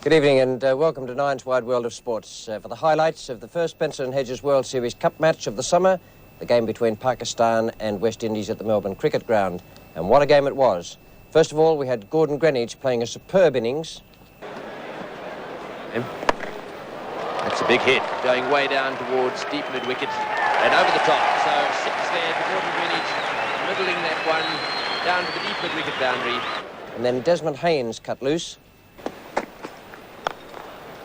Good evening and welcome to Nine's Wide World of Sports. For the highlights of the first Benson and Hedges World Series Cup match of the summer, the game between Pakistan and West Indies at the Melbourne Cricket Ground. And what a game it was. First of all, we had Gordon Greenidge playing a superb innings. That's a big hit, going way down towards deep mid-wicket and over the top. So 6 there for Gordon Greenidge, middling that one down to the deep mid-wicket boundary. And then Desmond Haynes cut loose.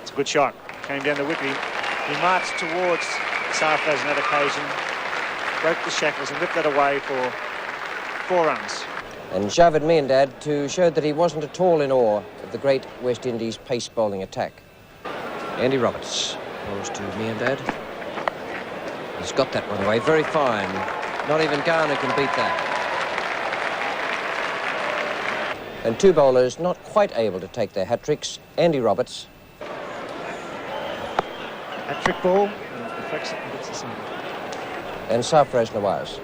It's a good shot. Came down the wicket. He marched towards Sarfraz on that occasion, broke the shackles and whipped that away for 4 runs. And Javed Miandad to show that he wasn't at all in awe of the great West Indies pace bowling attack. Andy Roberts bowls to Miandad. He's got that one away, very fine. Not even Garner can beat that. And 2 bowlers not quite able to take their hat-tricks. Andy Roberts. Hat-trick ball. And Sarfraz Nawaz.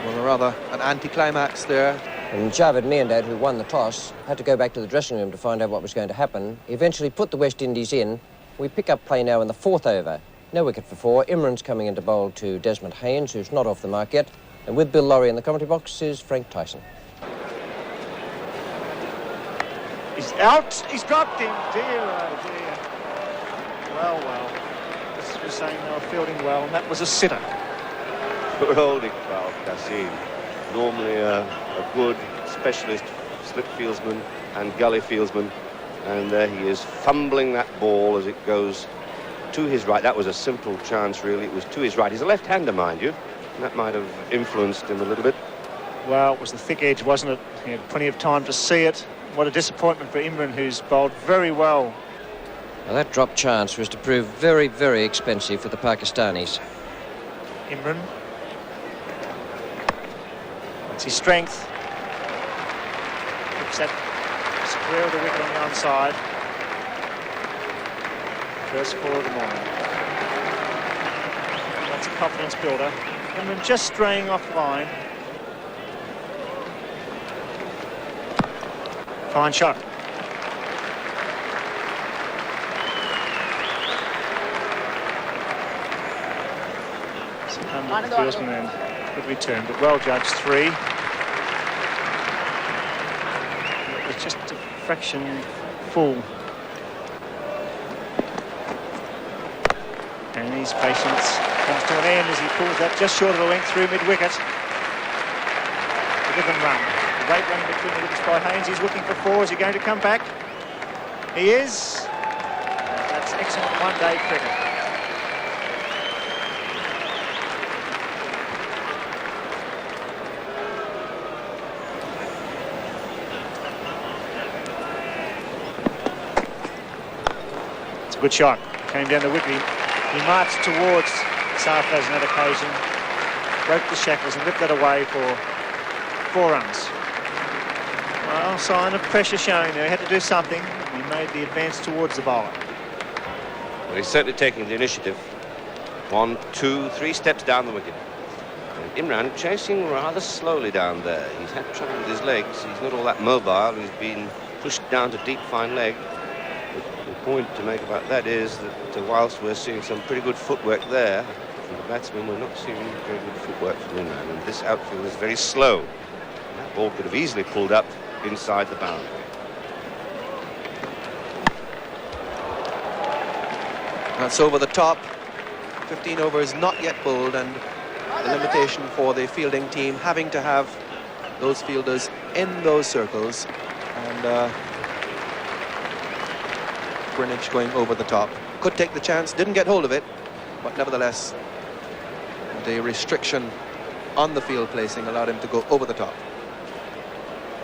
Well, rather an anticlimax there. And Javed Miandad, who won the toss, had to go back to the dressing room to find out what was going to happen. He eventually put the West Indies in. We pick up play now in the 4th over. No wicket for 4. Imran's coming in to bowl to Desmond Haynes, who's not off the mark yet. And with Bill Laurie in the commentary box is Frank Tyson. He's out. He's dropped him. Dear, oh dear. Well. This was saying they were fielding well, and that was a sitter. Good holding foul, Kassim. Normally a good specialist slip fieldsman and gully fieldsman, and there he is fumbling that ball as it goes to his right. That was a simple chance, really. It was to his right. He's a left-hander, mind you, and that might have influenced him a little bit. Well, it was the thick edge, wasn't it? He had plenty of time to see it. What a disappointment for Imran, who's bowled very well. Now, that drop chance was to prove very, very expensive for the Pakistanis. Imran. That's his strength. Looks at square of the wicket on the onside. First 4 of the morning. That's a confidence builder. Imran just straying off line. Fine shot. Fieldsman and good return, but well judged. 3. It was just a fraction full. And his patience comes to an end as he pulls that just short of the length through mid-wicket. A given run. Great run between the wickets by Haynes. He's looking for 4. Is he going to come back? He is. That's excellent one-day cricket. It's a good shot. Came down the wicket. He marched towards Sarfraz on that occasion, broke the shackles and whipped that away for 4 runs. Well, sign of pressure showing there. He had to do something. He made the advance towards the bowler. Well, he's certainly taking the initiative. 1, 2, 3 steps down the wicket. And Imran chasing rather slowly down there. He's had trouble with his legs. He's not all that mobile. He's been pushed down to deep, fine leg. But the point to make about that is that whilst we're seeing some pretty good footwork there from the batsmen, we're not seeing very good footwork from Imran. And this outfield is very slow. That ball could have easily pulled up inside the boundary. That's over the top. 15 overs not yet bowled, and the limitation for the fielding team having to have those fielders in those circles, and Greenidge going over the top. Could take the chance, didn't get hold of it, but nevertheless the restriction on the field placing allowed him to go over the top.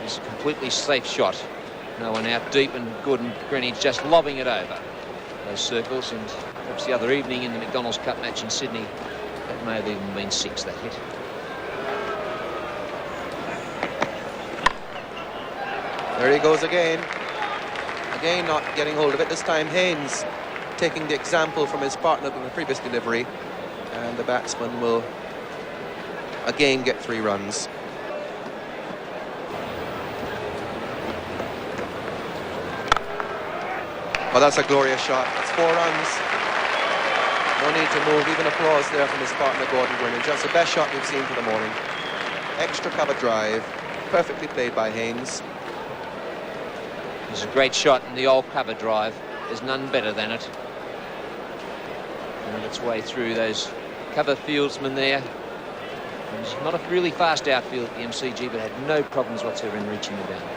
It's a completely safe shot. No one out deep, and Gordon Greenidge just lobbing it over those circles. And perhaps the other evening in the McDonald's Cup match in Sydney, that may have even been 6, that hit. There he goes again. Again not getting hold of it. This time Haynes taking the example from his partner in the previous delivery, and the batsman will again get 3 runs. Oh, that's a glorious shot. That's 4 runs. No need to move. Even applause there from his partner, Gordon Greenidge. That's the best shot we've seen for the morning. Extra cover drive. Perfectly played by Haynes. It's a great shot in the old cover drive. There's none better than it. And its way through those cover fieldsmen there. And it's not a really fast outfield at the MCG, but had no problems whatsoever in reaching the boundary.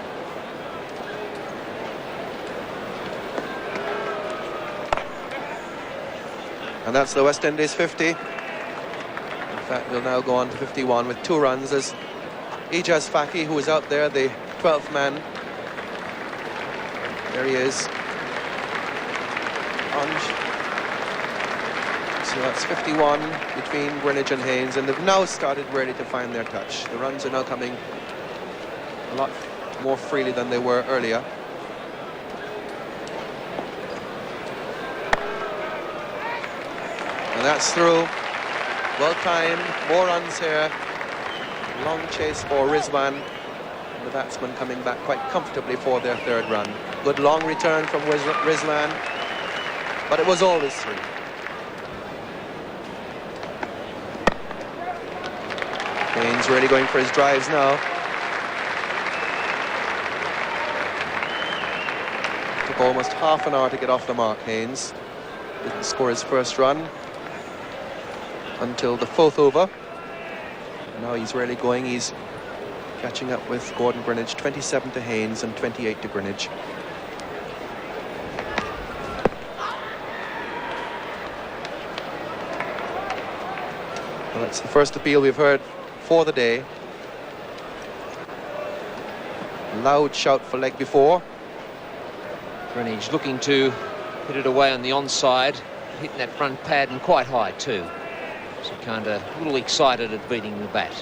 And that's the West Indies 50. In fact, they'll now go on to 51 with 2 runs as Ijaz Faki, who is out there, the 12th man. There he is. So that's 51 between Greenidge and Haynes, and they've now started really to find their touch. The runs are now coming a lot more freely than they were earlier. And that's through. Well timed, more runs here. Long chase for Rizwan. The batsman coming back quite comfortably for their 3rd run. Good long return from Rizwan, but it was always 3. Haynes really going for his drives now. Took almost half an hour to get off the mark, Haynes. Didn't score his 1st run until the 4th over. Now he's really going. He's catching up with Gordon Greenidge. 27 to Haynes and 28 to Greenidge. Well, that's the first appeal we've heard for the day. Loud shout for leg before. Greenidge looking to hit it away on the onside, hitting that front pad and quite high too. So kind of a little excited at beating the bat.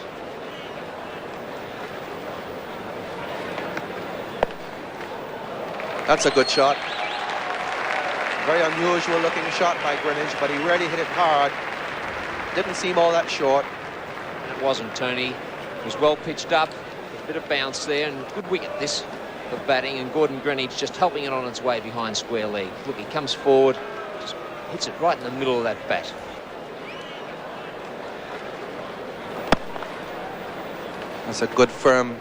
That's a good shot. Very unusual looking shot by Greenidge, but he really hit it hard. Didn't seem all that short. It wasn't, Tony. It was well pitched up, a bit of bounce there, and good wicket this for batting, and Gordon Greenidge just helping it on its way behind square leg. Look, he comes forward, just hits it right in the middle of that bat. That's a good firm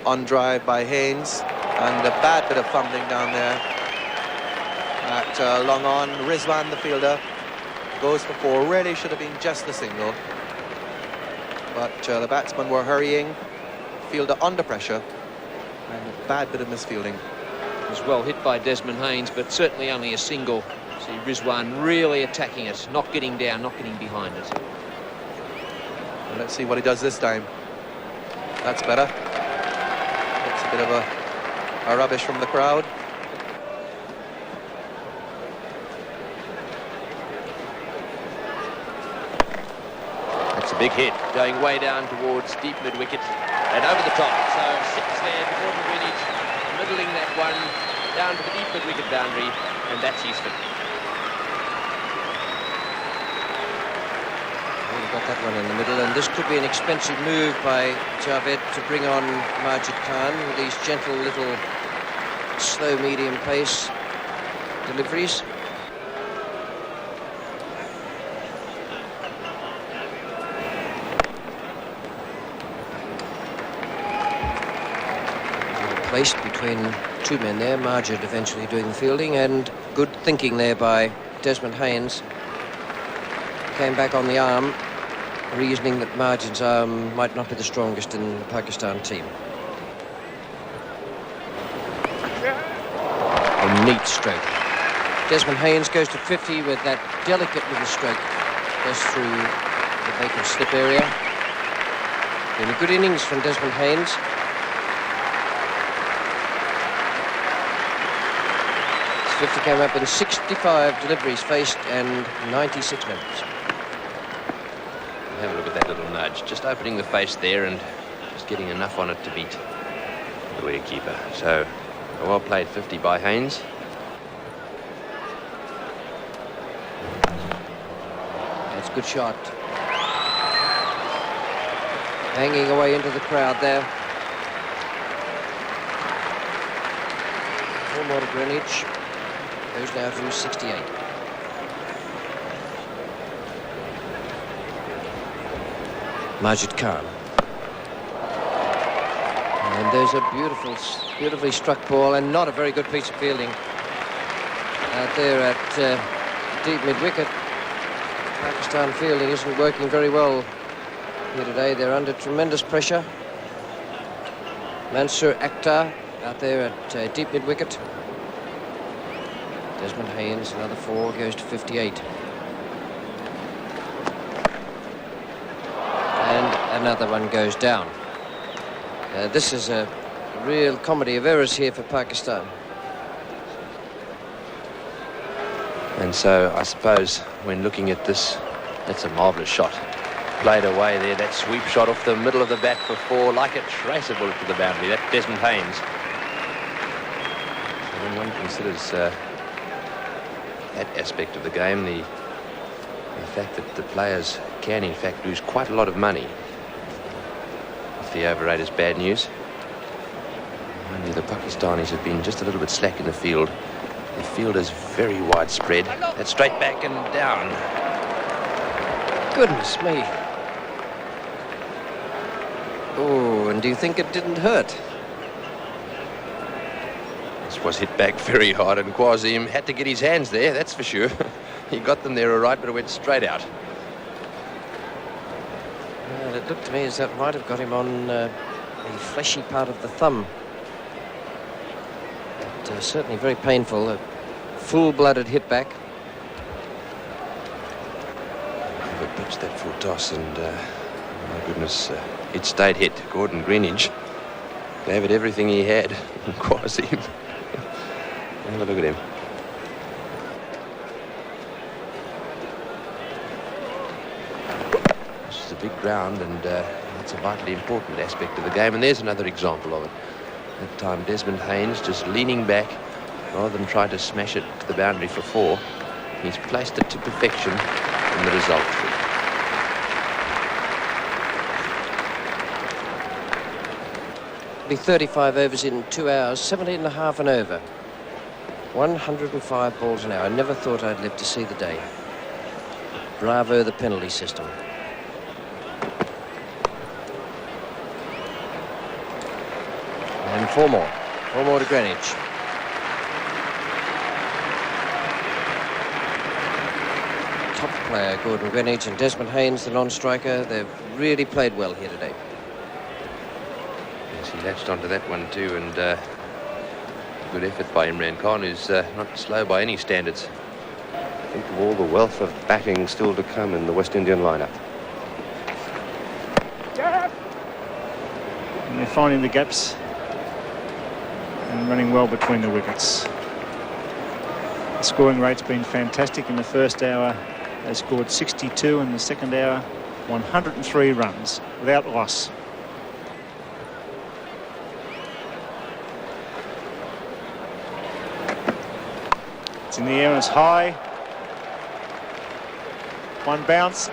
on drive by Haynes, and a bad bit of fumbling down there at long on. Rizwan, the fielder, goes for 4. Really should have been just the single, but the batsmen were hurrying. Fielder under pressure, and a bad bit of misfielding. It was well hit by Desmond Haynes, but certainly only a single. See Rizwan really attacking it, not getting down, not getting behind it. Well, let's see what he does this time. That's better. That's a bit of a rubbish from the crowd. That's a big hit, going way down towards deep mid-wicket and over the top. So 6 there to Gordon Greenidge, middling that one down to the deep mid-wicket boundary, and that's his 50. Got that one in the middle, and this could be an expensive move by Javed to bring on Majid Khan with these gentle little slow medium pace deliveries. Placed between 2 men there, Majid eventually doing the fielding, and good thinking there by Desmond Haynes. Came back on the arm, reasoning that Majid's arm might not be the strongest in the Pakistan team. A neat stroke. Desmond Haynes goes to 50 with that delicate little stroke just through the vacant slip area. Been a good innings from Desmond Haynes. His 50 came up in 65 deliveries faced and 96 members. Have a look at that little nudge, just opening the face there and just getting enough on it to beat the wicketkeeper. So a well played 50 by Haynes. That's a good shot. Hanging away into the crowd there. 4 more to Greenidge. Goes now to 68. Majid Khan. And there's a beautifully struck ball, and not a very good piece of fielding out there at deep mid-wicket. Pakistan fielding isn't working very well here today. They're under tremendous pressure. Mansur Akhtar out there at deep mid-wicket. Desmond Haynes, another 4, goes to 58. And another one goes down. This is a real comedy of errors here for Pakistan. And so I suppose when looking at this, that's a marvellous shot. Played away there, that sweep shot off the middle of the bat for 4, like a tracer bullet to the boundary. That's Desmond Haynes. So when one considers that aspect of the game, the fact that the players can in fact lose quite a lot of money if the over 8 is bad news. Only the Pakistanis have been just a little bit slack in the field. The field is very widespread. That's straight back and down. Goodness me. Oh, and do you think it didn't hurt? This was hit back very hard, and Quasim had to get his hands there, that's for sure. He got them there all right, but it went straight out. Well, it looked to me as that might have got him on the fleshy part of the thumb. But certainly very painful. A full-blooded hit back. Never pitched that full toss, and my goodness, it stayed hit. Gordon Greenidge gave it everything he had. Quasim. Have a look at him. This is a big ground, and it's a vitally important aspect of the game, and there's another example of it. That time Desmond Haynes just leaning back rather than trying to smash it to the boundary for 4. He's placed it to perfection, and the result. Be 35 overs in 2 hours, 17.5 and over. 105 balls an hour. I never thought I'd live to see the day. Bravo, the penalty system. And 4 more. 4 more to Greenwich. Top player, Gordon Greenidge, and Desmond Haynes, the non-striker. They've really played well here today. Yes, he latched onto that one too, and good effort by Imran Khan, who's not slow by any standards. Think of all the wealth of batting still to come in the West Indian lineup. And they're finding the gaps and running well between the wickets. The scoring rate's been fantastic in the first hour. They scored 62 in the second hour, 103 runs without loss. It's in the air and it's high. 1 bounce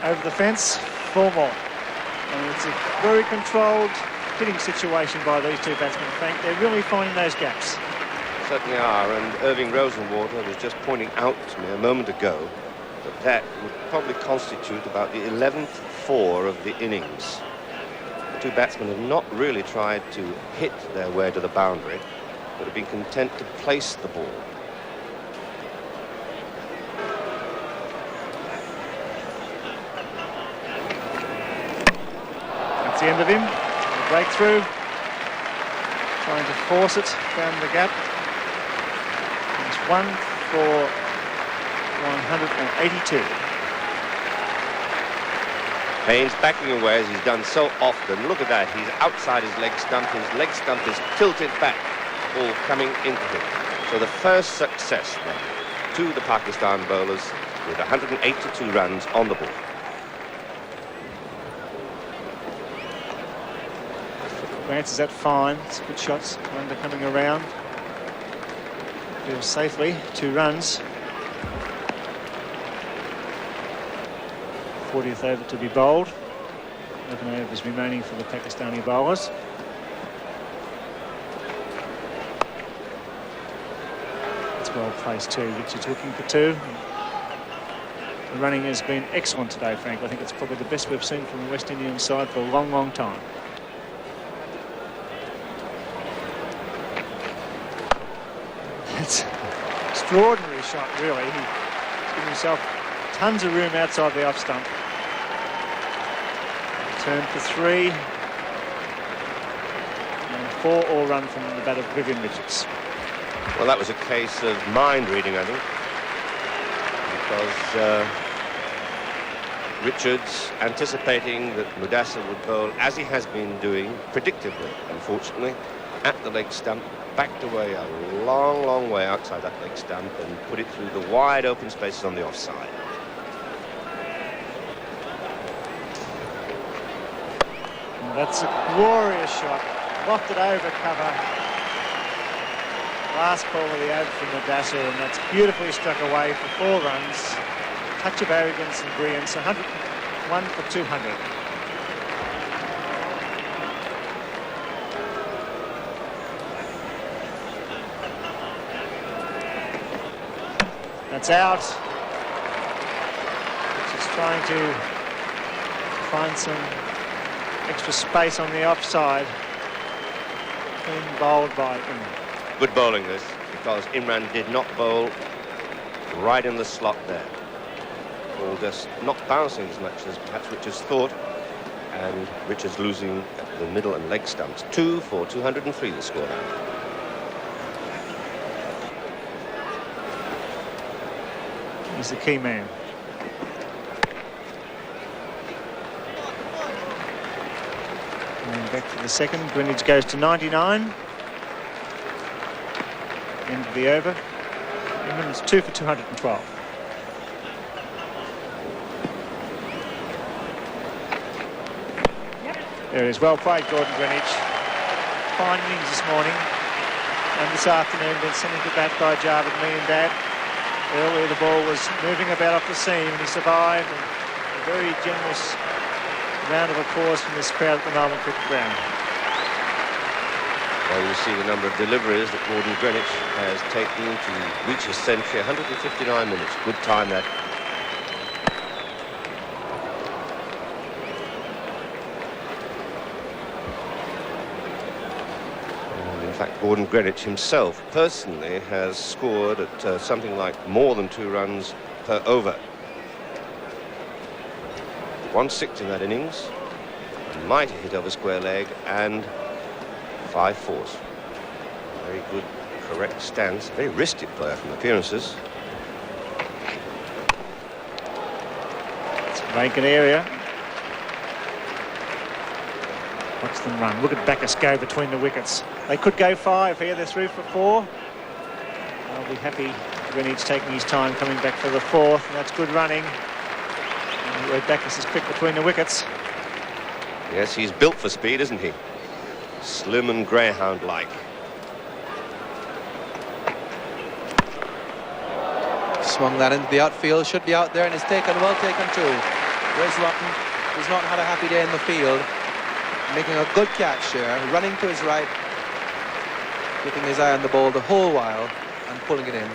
over the fence, 4 more. And it's a very controlled hitting situation by these 2 batsmen, Frank. They're really finding those gaps. Certainly are, and Irving Rosenwater was just pointing out to me a moment ago that would probably constitute about the 11th 4 of the innings. The 2 batsmen have not really tried to hit their way to the boundary, but have been content to place the ball. That's the end of him. Breakthrough. Trying to force it down the gap. It's 1 for 182. Haynes backing away as he's done so often. Look at that, he's outside his leg stump is tilted back, all coming into him. So the first success then to the Pakistan bowlers with 182 runs on the board. Glances that fine. It's good shots. Under coming around. Goes safely. 2 runs. 40th over to be bowled. 11 overs remaining for the Pakistani bowlers. It's well placed too. Richards looking for two. The running has been excellent today, Frank. I think it's probably the best we've seen from the West Indian side for a long, long time. It's an extraordinary shot, really. He's given himself tons of room outside the off stump. Turn for three. And 4 all run from the bat of Vivian Richards. Well, that was a case of mind reading, I think, because Richards, anticipating that Mudassar would bowl as he has been doing, predictably, unfortunately, at the leg stump, backed away a long, long way outside that leg stump and put it through the wide open spaces on the offside. Well, that's a glorious shot. Lofted over cover. Last ball of the over from Mudassar, and that's beautifully struck away for 4 runs. Touch of arrogance and brilliance. 101 for 200. That's out. Just trying to find some extra space on the offside. Clean bowled by Imran. Good bowling this, because Imran did not bowl right in the slot there. Ball just not bouncing as much as perhaps Richards thought, and Richards losing the middle and leg stumps. 2 for 203 the score now. He's the key man. And back to the second. Greenwich goes to 99. End of the over. England is 2 for 212. There it is. Well played, Gordon Greenwich. Fine innings this morning. And this afternoon been sent into bat by Javed Miandad. Earlier the ball was moving about off the seam and he survived. And a very generous round of applause from this crowd at the Melbourne Cricket Ground. Well, you see the number of deliveries that Gordon Greenwich has taken to reach his century. 159 minutes. Good time that. In fact, Gordon Greenwich himself personally has scored at something like more than 2 runs per over. 1/6 in that innings, a mighty hit over square leg, and 5 fours. Very good, correct stance. Very risky player from appearances. It's a vacant area. Watch them run. Look at Bacchus go between the wickets. They could go 5 here. They're through for 4. I'll be happy Greenwich taking his time coming back for the 4th, and that's good running. And where Bacchus is quick between the wickets. Yes, he's built for speed, isn't he? Slim and greyhound-like. Swung that into the outfield, should be out there, and it's taken, well taken too. Rizwan has not had a happy day in the field. Making a good catch here, running to his right, keeping his eye on the ball the whole while and pulling it in.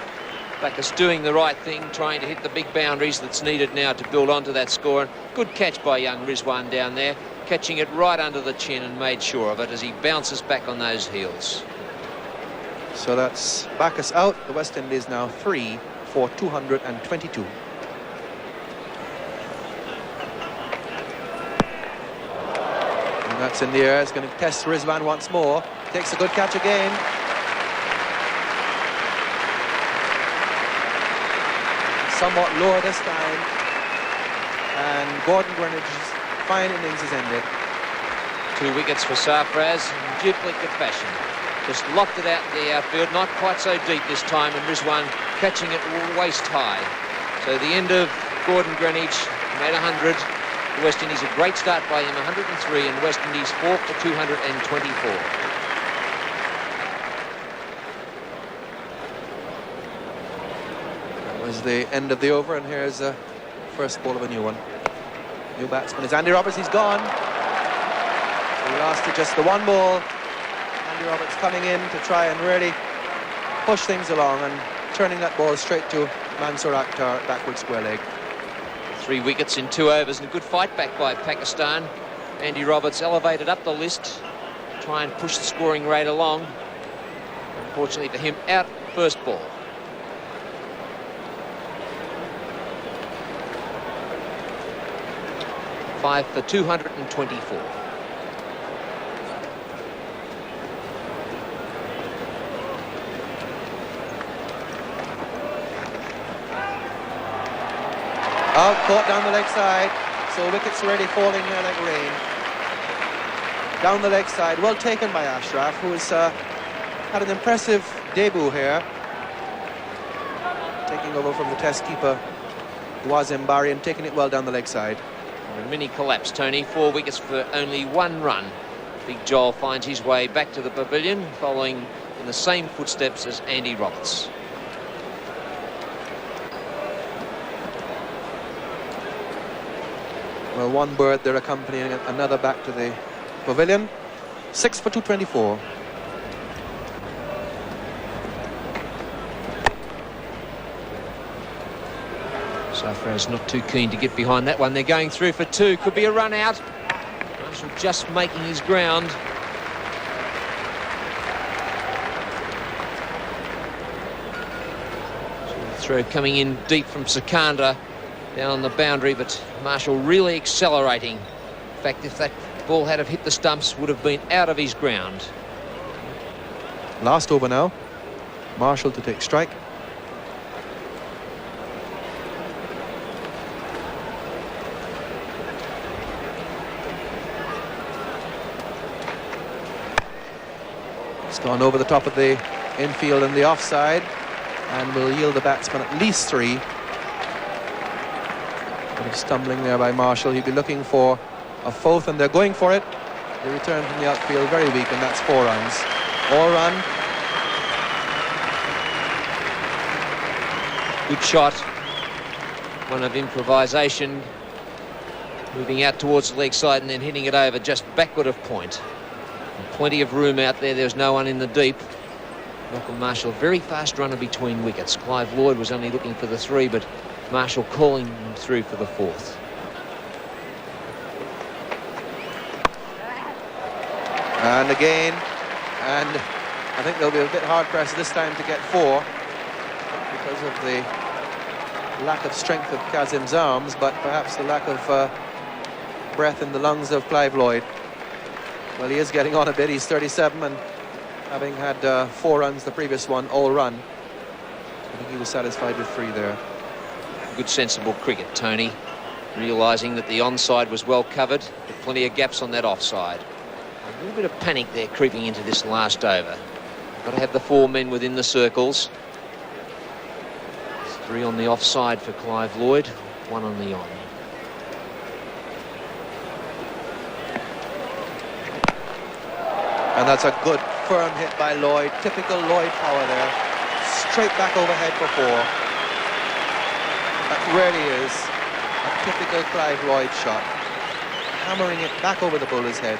Bacchus doing the right thing, trying to hit the big boundaries that's needed now to build onto that score. And good catch by young Rizwan down there, catching it right under the chin and made sure of it as he bounces back on those heels. So that's Bacchus out. The West Indies now 3 for 222. And that's in the air. It's going to test Rizwan once more. Takes a good catch again. Somewhat lower this time. And Gordon Greenwich's fine innings is ended. 2 wickets for Sarfraz in duplicate fashion. Just locked it out in the outfield, not quite so deep this time, and Rizwan catching it waist high. So the end of Gordon Greenwich, made 100. The West Indies a great start by him, 103, and West Indies 4 for 224. That was the end of the over, and here's the first ball of a new one. New batsman is Andy Roberts. He's gone. So he lost to just the 1 ball. Andy Roberts coming in to try and really push things along, and returning that ball straight to Mansour Akhtar, backward square leg. 3 wickets in 2 overs and a good fight back by Pakistan. Andy Roberts elevated up the list, try and push the scoring rate along. Unfortunately for him, out first ball. Five for 224. Out, caught down the leg side, so wickets already falling there like rain. Down the leg side, well taken by Ashraf, who has had an impressive debut here, taking over from the test keeper Wazim Bari and taking it well down the leg side. A mini collapse, Tony. 4 wickets for only 1 run. Big Joel finds his way back to the pavilion, following in the same footsteps as Andy Roberts. Well, one bird there accompanying another back to the pavilion. 6 for 224. Safraz not too keen to get behind that one. They're going through for 2. Could be a run out. Marshall just making his ground. Throw coming in deep from Sikandar down the boundary, but Marshall really accelerating. In fact, if that ball had have hit the stumps, would have been out of his ground. Last over now. Marshall to take strike. It's gone over the top of the infield and the offside, and will yield the batsman at least 3. Bit of stumbling there by Marshall. He'd be looking for a 4th, and they're going for it. The return from the outfield very weak, and that's 4 runs. All run. Good shot. One of improvisation. Moving out towards the leg side and then hitting it over just backward of point. And plenty of room out there. There's no one in the deep. Malcolm Marshall, very fast runner between wickets. Clive Lloyd was only looking for the 3, but Marshall calling him through for the 4th. And again, and I think they'll be a bit hard-pressed this time to get 4 because of the lack of strength of Kazim's arms, but perhaps the lack of breath in the lungs of Clive Lloyd. Well, he is getting on a bit. He's 37, and having had 4 runs the previous one, all run, I think he was satisfied with 3 there. Good sensible cricket, Tony. Realising that the onside was well covered, but plenty of gaps on that offside. A little bit of panic there creeping into this last over. Got to have the 4 men within the circles. 3 on the offside for Clive Lloyd, 1 on the on. And that's a good firm hit by Lloyd. Typical Lloyd power there. Straight back overhead for 4. That really is a typical Clive Lloyd shot. Hammering it back over the bowler's head.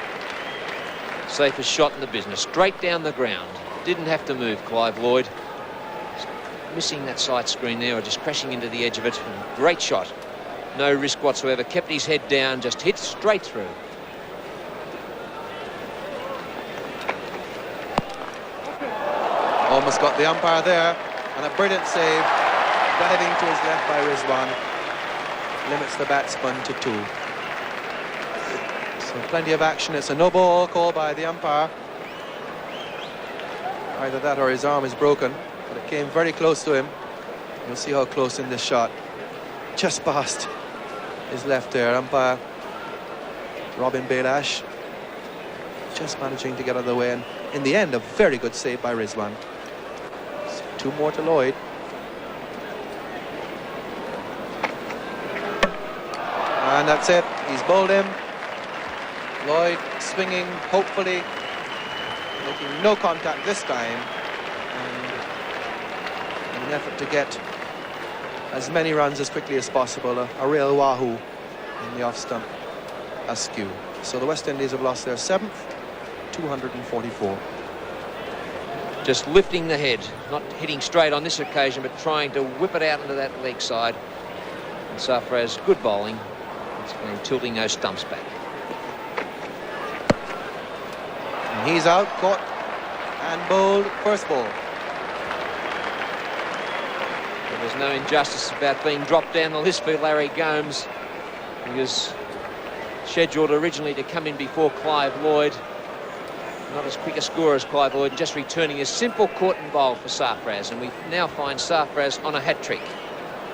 Safest shot in the business, straight down the ground. Didn't have to move, Clive Lloyd. Missing that side screen there, or just crashing into the edge of it. Great shot. No risk whatsoever. Kept his head down, just hit straight through. Almost got the umpire there, and a brilliant save. Diving to his left by Rizwan. Limits the batsman to 2. So plenty of action. It's a no ball call by the umpire. Either that or his arm is broken, but it came very close to him. You'll see how close in this shot. Just past his left there. Umpire Robin Bailash just managing to get out of the way, and in the end a very good save by Rizwan. So 2 more to Lloyd. And that's it. He's bowled him. Lloyd swinging, hopefully making no contact this time, and in an effort to get as many runs as quickly as possible, a real wahoo in the off stump askew. So the West Indies have lost their 7th, 244. just lifting the head, not hitting straight on this occasion, but trying to whip it out into that leg side. And Sarfraz, good bowling. It's been tilting those stumps back. And he's out, caught and bowled first ball. Well, there's no injustice about being dropped down the list for Larry Gomes. He was scheduled originally to come in before Clive Lloyd. Not as quick a scorer as Clive Lloyd, just returning a simple caught and bowl for Sarfraz. And we now find Sarfraz on a hat-trick.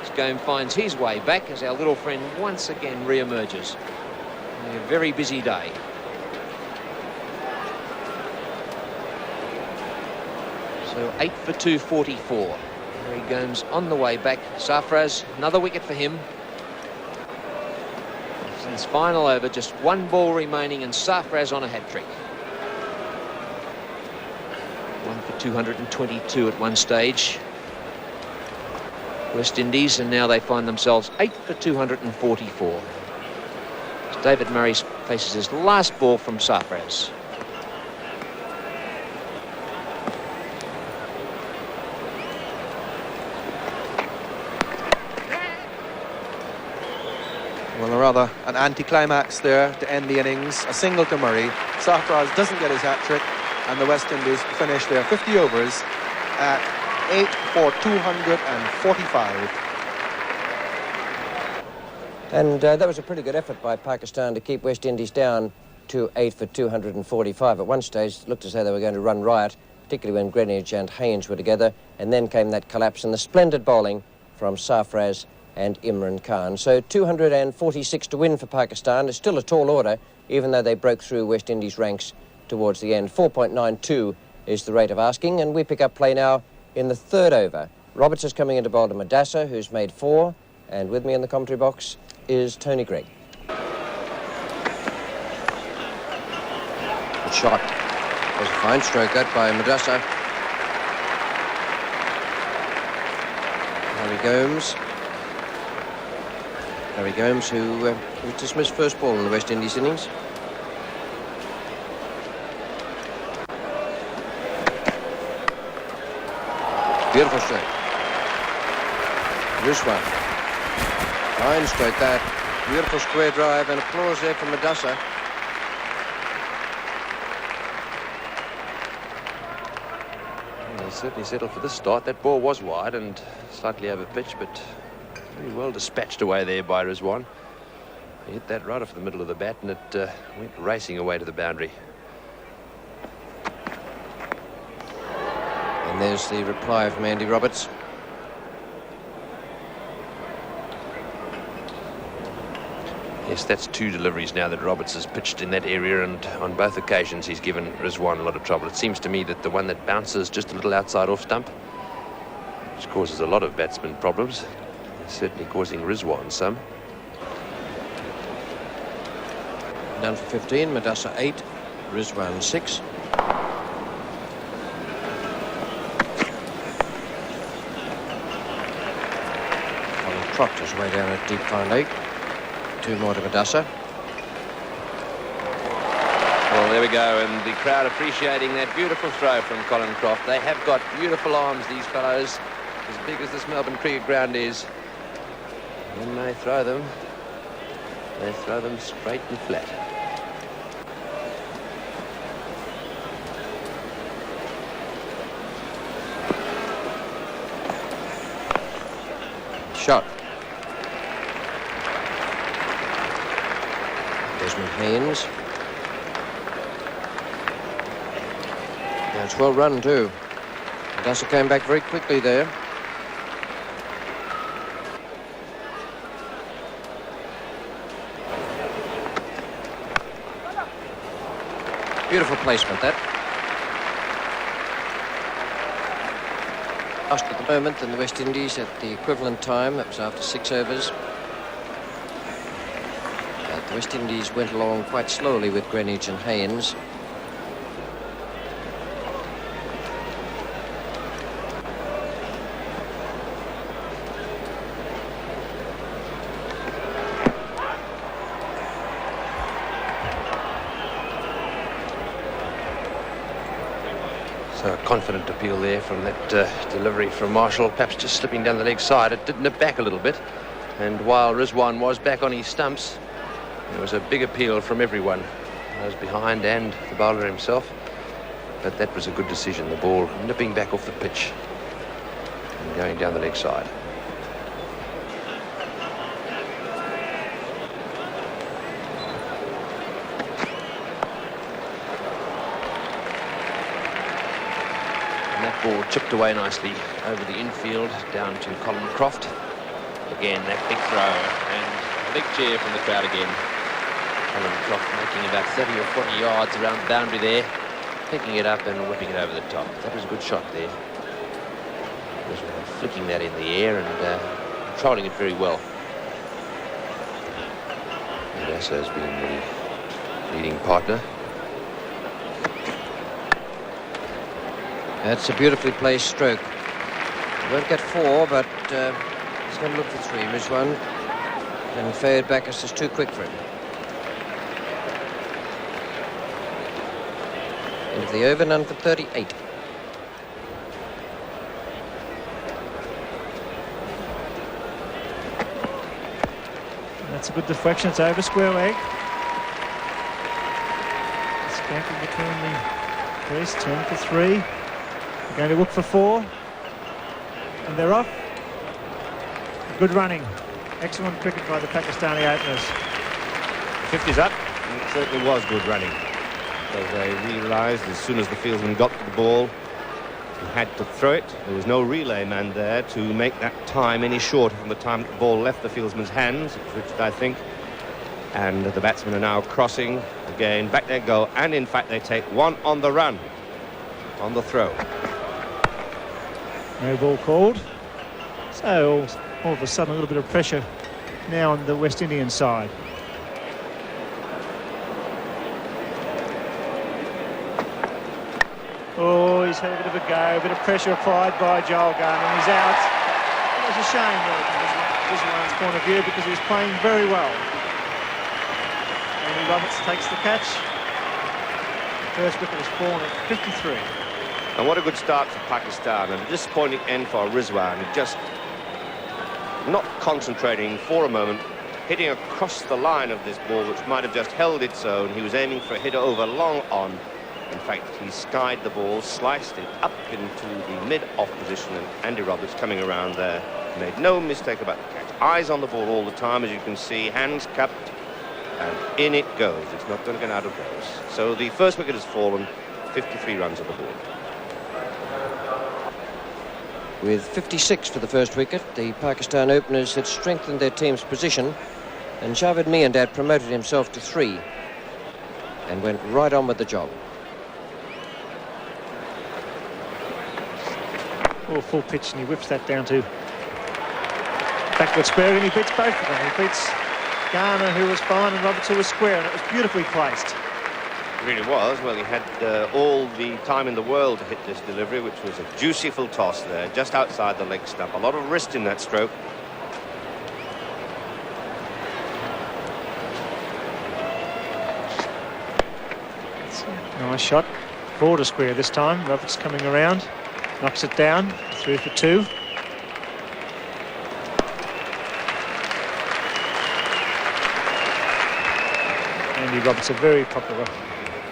As Gomes finds his way back as our little friend once again re-emerges. A very busy day. So 8 for 244. Larry Gomes on the way back. Sarfraz, another wicket for him. Since final over, just one ball remaining and Sarfraz on a hat-trick. 1 for 222 at one stage. West Indies, and now they find themselves 8 for 244. As David Murray faces his last ball from Sarfraz. Well, rather an anticlimax there to end the innings. A single to Murray. Sarfraz doesn't get his hat-trick, and the West Indies finish their 50 overs at 8 for 245. And that was a pretty good effort by Pakistan to keep West Indies down to 8 for 245. At one stage, it looked as though they were going to run riot, particularly when Greenwich and Haynes were together. And then came that collapse and the splendid bowling from Sarfraz and Imran Khan. So 246 to win for Pakistan. It's still a tall order, even though they broke through West Indies ranks towards the end. 4.92 is the rate of asking, and we pick up play now in the third over. Roberts is coming into bowl to Madassa, who's made 4, and with me in the commentary box is Tony Greig. Good shot. Was a fine stroke that by Madassa. Harry Gomes, who was dismissed first ball in the West Indies innings. Beautiful stroke. Rizwan. Fine stroke that. Beautiful square drive, and applause there from Madassa. Well, he certainly settled for this start. That ball was wide and slightly over pitch, but very well dispatched away there by Rizwan. He hit that right off the middle of the bat, and it went racing away to the boundary. And there's the reply from Andy Roberts. Yes, that's 2 deliveries now that Roberts has pitched in that area, and on both occasions he's given Rizwan a lot of trouble. It seems to me that the one that bounces just a little outside off stump, which causes a lot of batsmen problems, is certainly causing Rizwan some. Down for 15, Madassa 8, Rizwan 6. Trot his way down a deep fine leg. 2 more to Madassa. Well, there we go, and the crowd appreciating that beautiful throw from Colin Croft. They have got beautiful arms, these fellows, as big as this Melbourne cricket ground is. When they throw them straight and flat. Shot. Desmond Haynes. Yeah, it's well run too. Madassa came back very quickly there. Beautiful placement, that. Lost at the moment in the West Indies at the equivalent time. That was after 6 overs. The West Indies went along quite slowly with Greenwich and Haynes. So confident appeal there from that delivery from Marshall, perhaps just slipping down the leg side. It did nip back a little bit, and while Rizwan was back on his stumps, there was a big appeal from everyone, those behind and the bowler himself. But that was a good decision, the ball nipping back off the pitch and going down the leg side. Ball chipped away nicely over the infield down to Colin Croft. Again, that big throw and a big cheer from the crowd again. Colin Croft making about 30 or 40 yards around the boundary there, picking it up and whipping it over the top. That was a good shot there. He was flicking that in the air and controlling it very well. Asa has been the leading partner. That's a beautifully placed stroke. He won't get 4, but he's going to look for 3. Rizwan. And Fayed Backus is too quick for him. End of the over, none for 38. That's a good deflection. It's over square leg. Scamping between the crease. 10 for 3. They're going to look for 4. And they're off. Good running. Excellent cricket by the Pakistani openers. 50's up. And it certainly was good running. Because they realised as soon as the fieldsman got to the ball, he had to throw it. There was no relay man there to make that time any shorter from the time the ball left the fieldsman's hands, which I think. And the batsmen are now crossing. Again, back they go. And in fact, they take 1 on the run, on the throw. No ball called. So all of a sudden a little bit of pressure now on the West Indian side. Oh, he's had a bit of a go, a bit of pressure applied by Joel Garner, and he's out. It was a shame really from Rizwan's point of view because he was playing very well. Andy Roberts takes the catch. The first wicket has fallen at 53. And what a good start for Pakistan, and a disappointing end for Rizwan, just not concentrating for a moment, hitting across the line of this ball, which might have just held its own. He was aiming for a hit over long on. In fact, he skied the ball, sliced it up into the mid-off position, and Andy Roberts coming around there made no mistake about the catch. Eyes on the ball all the time, as you can see, hands cupped, and in it goes. It's not going to get out of those. So the first wicket has fallen, 53 runs on the board. With 56 for the first wicket, the Pakistan openers had strengthened their team's position, and Javed Miandad promoted himself to 3 and went right on with the job. Oh, full pitch, and he whips that down to backward square, and he beats both of them. He beats Garner, who was fine, and Roberts, who was square, and it was beautifully placed. It really was. Well, he had all the time in the world to hit this delivery, which was a juicy full toss there, just outside the leg stump. A lot of wrist in that stroke. Nice shot. Border square this time. Roberts coming around. Knocks it down. 3 for 2. Andy Roberts, a very popular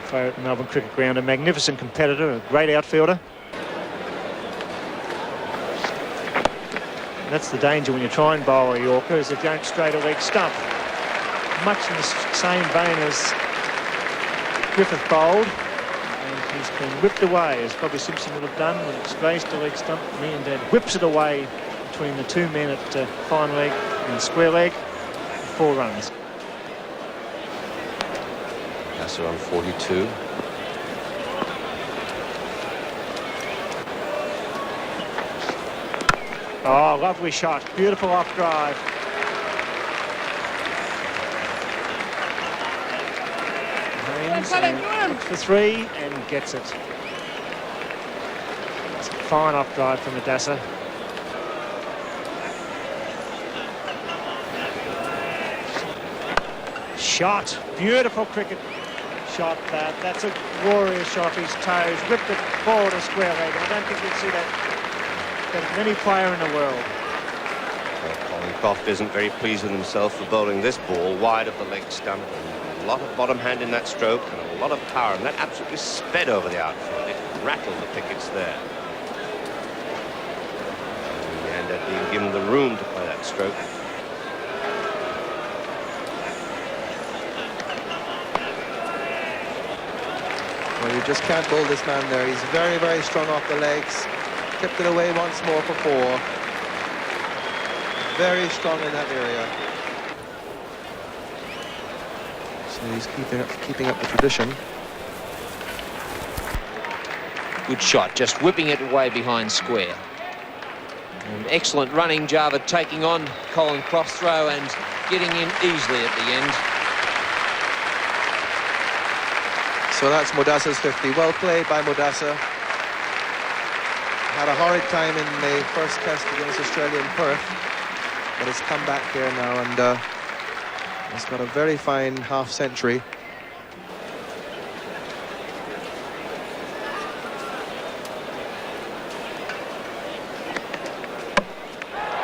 player at the Melbourne Cricket Ground, a magnificent competitor, a great outfielder. And that's the danger when you try and bowl a Yorker, is if you don't straight a leg stump. Much in the same vein as Griffith bowled, and he's been whipped away, as Bobby Simpson would have done when it's grazed a leg stump. Miandad whips it away between the 2 men at fine leg and square leg. 4 runs. That's around 42. Oh, lovely shot. Beautiful off drive. Looks for 3 and gets it. It's a fine off drive from Adasa. Shot. Beautiful cricket. shot that. That's a glorious shot off his toes. Ripped it forward a square leg. I don't think you'd see that from any player in the world. Well, Colin Croft isn't very pleased with himself for bowling this ball wide of the leg stump. And a lot of bottom hand in that stroke and a lot of power, and that absolutely sped over the outfield. It rattled the pickets there. And being given the room to play that stroke. Well, you just can't bowl this man there. He's very, very strong off the legs. Tipped it away once more for 4. Very strong in that area. So he's keeping up the tradition. Good shot, just whipping it away behind square. And excellent running, Jarvid taking on Colin Croft's throw and getting in easily at the end. So that's Modassa's 50. Well played by Modassa. Had a horrid time in the first test against Australia in Perth, but has come back here now and has got a very fine half-century.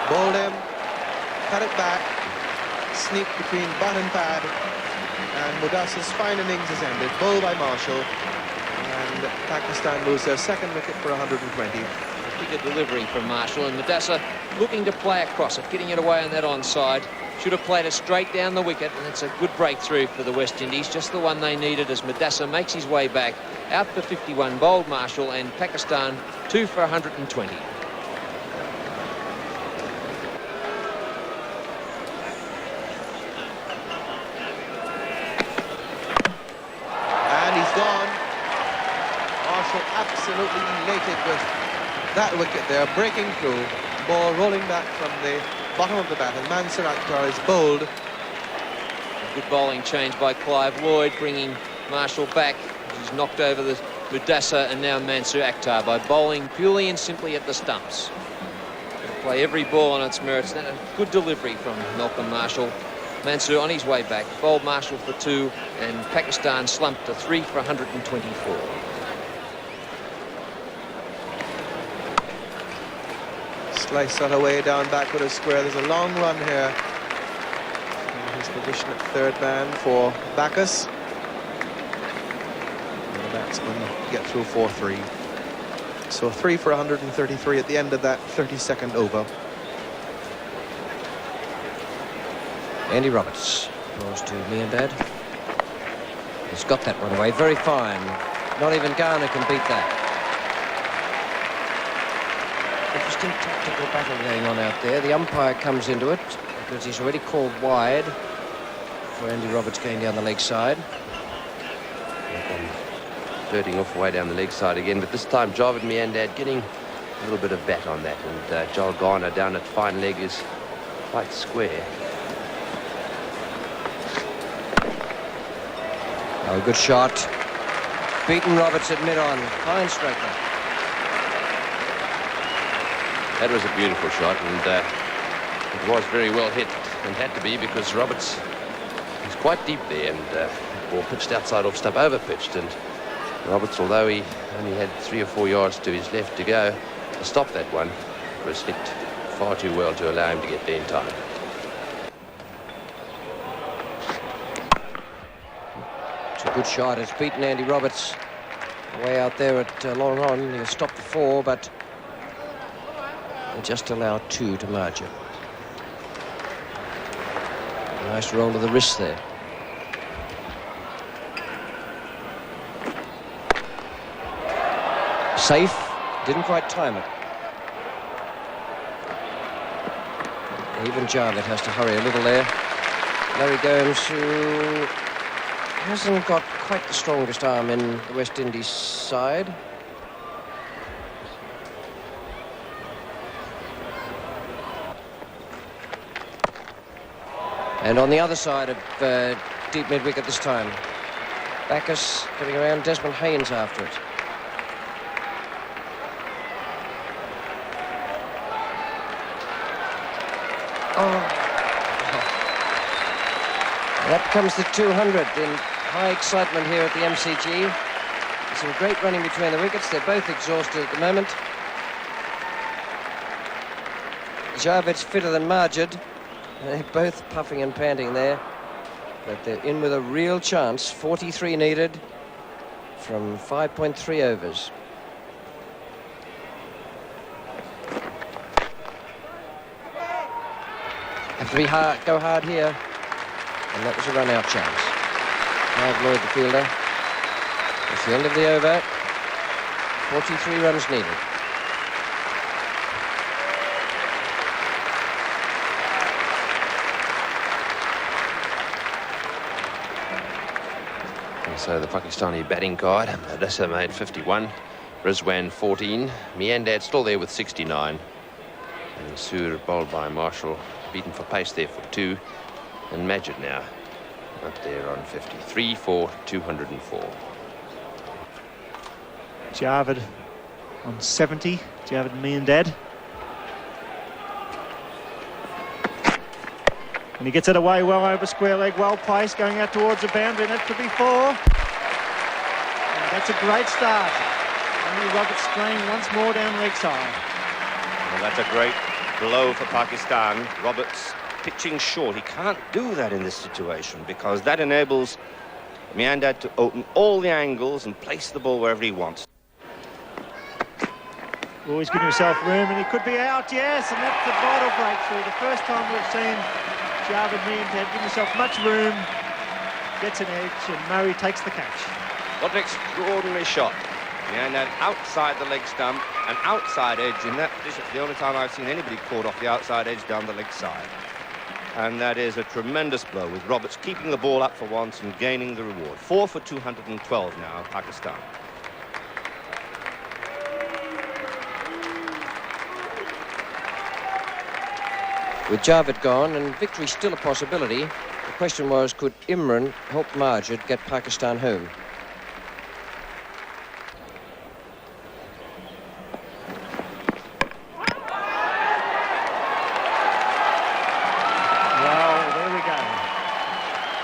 Bowled him, cut it back, sneaked between butt and pad, and Modassa's fine innings has ended. Bowled by Marshall, and Pakistan lose their second wicket for 120. A bigger delivery from Marshall, and Modassa looking to play across it, getting it away on that onside. Should have played it straight down the wicket, and it's a good breakthrough for the West Indies, just the one they needed as Modassa makes his way back. Out for 51, bowled Marshall, and Pakistan 2 for 120. Absolutely elated with that wicket there, breaking through. Ball rolling back from the bottom of the bat, and Mansur Akhtar is bowled. A good bowling change by Clive Lloyd, bringing Marshall back. He's knocked over the Modassa and now Mansur Akhtar by bowling purely and simply at the stumps. Play every ball on its merits. A good delivery from Malcolm Marshall. Mansur on his way back, bowled Marshall for 2, and Pakistan slumped to 3 for 124. Slice that away down backward of square. There's a long run here. In his position at third man for Bacchus. And the batsman get through 4-3. So 3 for 133 at the end of that 32nd over. Andy Roberts throws to Meandad. He's got that one away. Very fine. Not even Garner can beat that. Interesting tactical battle going on out there. The umpire comes into it because he's already called wide for Andy Roberts going down the leg side. Flirting off way down the leg side again, but this time Jarvid Meandad getting a little bit of bat on that, and Joel Garner down at fine leg is quite square. Oh, good shot. Beaten Roberts at mid-on. Fine striker. That was a beautiful shot, and it was very well hit, and had to be because Roberts is quite deep there, and ball pitched outside off stump, over pitched, and Roberts, although he only had 3 or 4 yards to his left to go to stop that one, was hit far too well to allow him to get there in time. It's a good shot. It's beaten Andy Roberts way out there at long on. He'll stop the 4, but he'll just allow 2 to merge it. Nice roll of the wrist there. Safe. Didn't quite time it. Even Jarvid has to hurry a little there. Larry Gomes, who hasn't got quite the strongest arm in the West Indies side. And on the other side of deep mid-wicket this time, Bacchus coming around, Desmond Haynes after it. Oh. That becomes the 200 in high excitement here at the MCG. There's some great running between the wickets. They're both exhausted at the moment. Javit's fitter than Majid. They're both puffing and panting there. But they're in with a real chance. 43 needed from 5.3 overs. Have to be hard, go hard here. And that was a run-out chance. Clive Lloyd, the fielder. It's the end of the over. 43 runs needed. So the Pakistani batting guide, Adessa made 51, Rizwan 14, Miandad still there with 69, and Sur bowled by Marshall, beaten for pace there for 2, and Majid now up there on 53 for 204. Javed on 70, Javed and Miandad. And he gets it away well over square leg, well placed, going out towards the boundary, and that could be 4. And that's a great start. Andy Roberts spraying once more down leg side. Well, that's a great blow for Pakistan. Roberts pitching short. He can't do that in this situation because that enables Miandad to open all the angles and place the ball wherever he wants. Always giving himself room, and he could be out, yes, and that's the vital breakthrough. The first time we've seen Javed Miandad give himself much room, gets an edge, and Murray takes the catch. What an extraordinary shot. Miandad outside the leg stump, an outside edge in that position. It's the only time I've seen anybody caught off the outside edge down the leg side. And that is a tremendous blow, with Roberts keeping the ball up for once and gaining the reward. 4 for 212 now, Pakistan. With Javed gone and victory still a possibility, the question was, could Imran help Majid get Pakistan home? Well, there we go.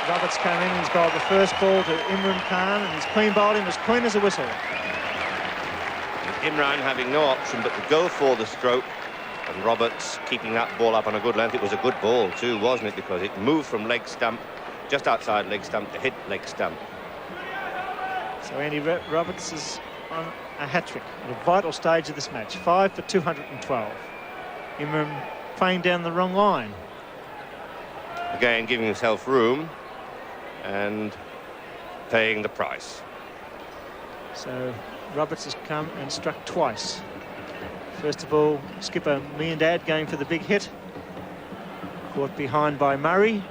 Roberts came in, he's bowled the first ball to Imran Khan, and he's clean bowled him as clean as a whistle. With Imran having no option but to go for the stroke, and Roberts keeping that ball up on a good length. It was a good ball too, wasn't it? Because it moved from leg stump, just outside leg stump, to hit leg stump. So Andy Roberts is on a hat-trick at a vital stage of this match. 5 for 212. Imran playing down the wrong line. Again, giving himself room and paying the price. So Roberts has come and struck twice. First of all, skipper Miandad going for the big hit. Caught behind by Murray.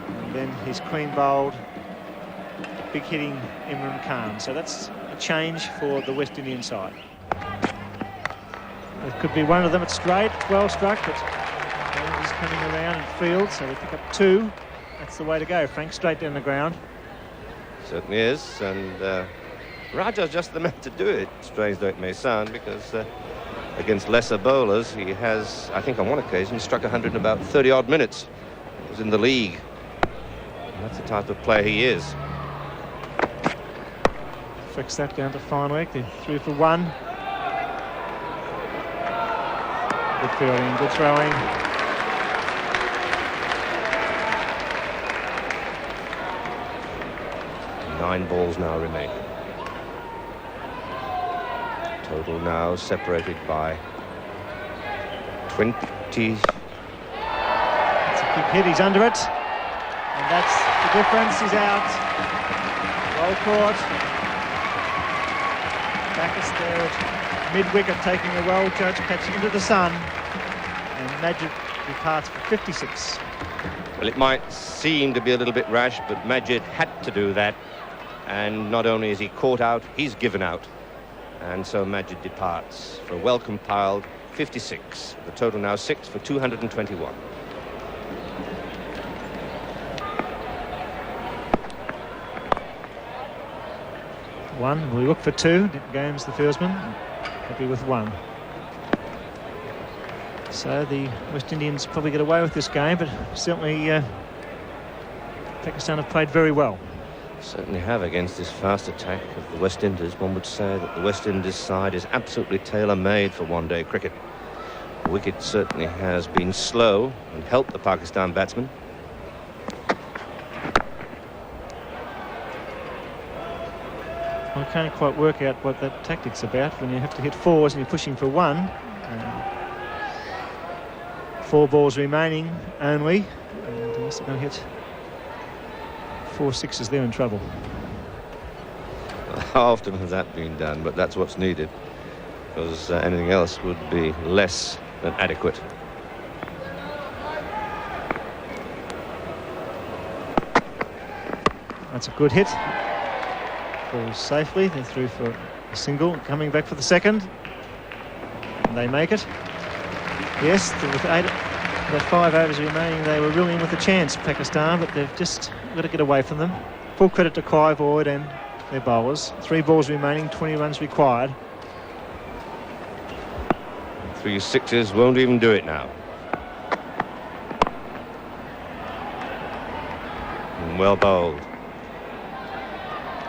And then he's clean bowled, big hitting Imran Khan. So that's a change for the West Indian side. It could be one of them at straight. It's well struck, but he's coming around and field, so they pick up 2. That's the way to go, Frank, straight down the ground. Certainly is, and Raja's just the man to do it, strange though it may sound, because against lesser bowlers he has, I think on one occasion, struck 100 in about 30-odd minutes. He was in the league. And that's the type of player he is. Fix that down to fine leg. They're 3 for 1. Good fielding, good throwing. Nine balls now remain. Total now separated by 20. That's a big hit, he's under it. And that's the difference, he's out. Well caught. Backus there at mid-wicket, taking a well-judged catch into the sun. And Majid departs for 56. Well, it might seem to be a little bit rash, but Majid had to do that. And not only is he caught out, he's given out. And so Majid departs for a well-compiled 56. The total now 6 for 221. One, we look for 2. Games the fieldsman, happy with 1. So the West Indians probably get away with this game, but certainly Pakistan have played very well. Certainly have against this fast attack of the West Indies. One would say that the West Indies side is absolutely tailor-made for one-day cricket. The wicket certainly has been slow and helped the Pakistan batsmen. I can't quite work out what that tactic's about when you have to hit fours and you're pushing for one. 4 balls remaining only, and unless they're going to hit 4 sixes, they're in trouble. How often has that been done? But that's what's needed, because anything else would be less than adequate. That's a good hit. Falls safely. They're through for a single, coming back for the second. And they make it. Yes, with 5 overs remaining, they were really in with a chance, Pakistan, but they've just got to get away from them. Full credit to Clive Boyd and their bowlers. 3 balls remaining, 20 runs required. 3 sixes won't even do it now. And well bowled.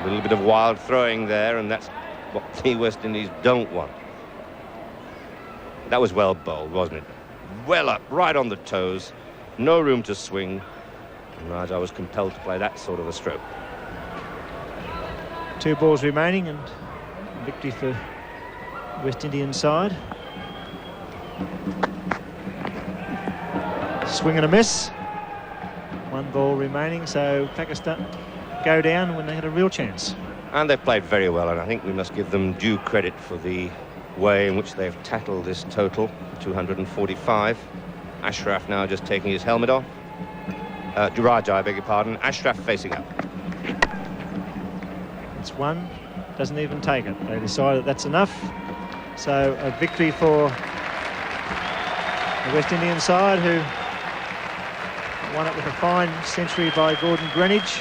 A little bit of wild throwing there, and that's what the West Indies don't want. That was well bowled, wasn't it? Well up, right on the toes, no room to swing. And Raja was compelled to play that sort of a stroke. 2 balls remaining, and victory for the West Indian side. Swing and a miss. 1 ball remaining, so Pakistan go down when they had a real chance. And they've played very well, and I think we must give them due credit for the way in which they've tackled this total, 245. Ashraf now just taking his helmet off. Raja, I beg your pardon. Ashraf facing up. It's 1, doesn't even take it. They decided that's enough. So a victory for the West Indian side, who won it with a fine century by Gordon Greenwich.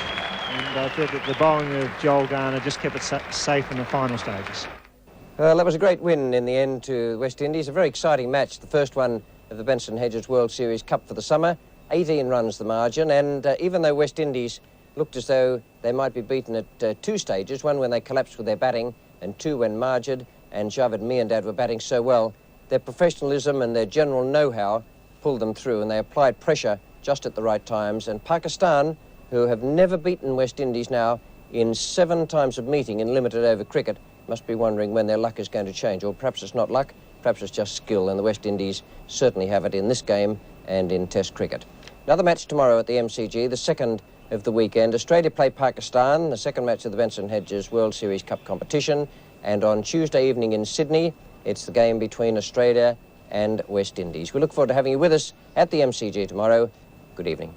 And I thought that the bowling of Joel Garner just kept it safe in the final stages. Well, that was a great win in the end to the West Indies. A very exciting match, the first one of the Benson Hedges World Series Cup for the summer. 18 runs the margin, and even though West Indies looked as though they might be beaten at 2 stages, one when they collapsed with their batting and 2 when Majid and Javed Miandad were batting so well, their professionalism and their general know-how pulled them through, and they applied pressure just at the right times. And Pakistan, who have never beaten West Indies now in 7 times of meeting in limited over cricket, must be wondering when their luck is going to change. Or perhaps it's not luck, perhaps it's just skill, and the West Indies certainly have it in this game and in Test cricket. Another match tomorrow at the MCG, the second of the weekend. Australia play Pakistan, the second match of the Benson Hedges World Series Cup competition. And on Tuesday evening in Sydney, it's the game between Australia and West Indies. We look forward to having you with us at the MCG tomorrow. Good evening.